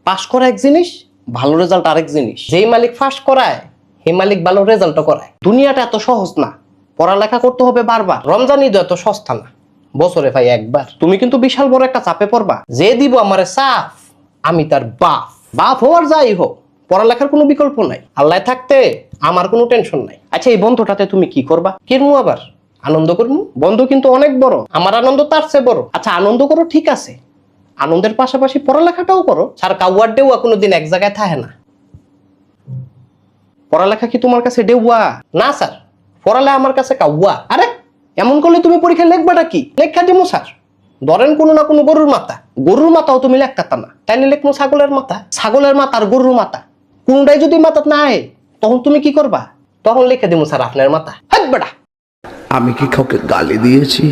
Pass করা এক জিনিস, ভালো রেজাল্ট আরেক জিনিস। যেই মালিক ফার্স্ট করায় সেই মালিক ভালো রেজাল্টও করায়। দুনিয়াটা এত সহজ না, পড়ালেখা করতে হবে বারবার। রমজান ঈদ এত সস্তা না, বছরে ভাই একবার। তুমি কিন্তু বিশাল বড় একটা চাপে পড়বা। যে দিব আমারে সাফ, আমি তার বাপ। বাপ হওয়ার যাই হোক, পড়ালেখার কোনো বিকল্প নাই। আল্লাহ থাকতে আমার কোনো টেনশন নাই। আচ্ছা, এই বন্ধটাতে তুমি কি করবা? কিরমু আবার আনন্দ করবো? বন্ধু কিন্তু অনেক বড়, আমার আনন্দ তার চেয়ে বড়। আচ্ছা, আনন্দ করো ঠিক আছে, আনন্দের পাশাপাশি পড়ালেখাটাও করো। স্যার কাউয়ার ডেউয়া কোনোদিন এক জায়গায় থাকে না। পড়ালেখা কি তোমার কাছে ডেউয়া? না স্যার, পড়ালে আমার কাছে কাউয়া। আরে এমন করলে তুমি পরীক্ষায় লিখবাটা কি? লেখা দিমু স্যার। ধরেন কোনো না কোনো গরুর মাথা, গরুর মাথাও তুমি লেখতা না, তাইলে লিখবো ছাগলের মাথা। ছাগলের মাথা আর গরুর মাথা কোনটাই যদি মাথা না আয়, তখন তুমি কি করবা? তখন লিখে দিমু স্যার আপনার মাথা। হাট বেটা, আমি কি কাউকে গালি দিয়েছি?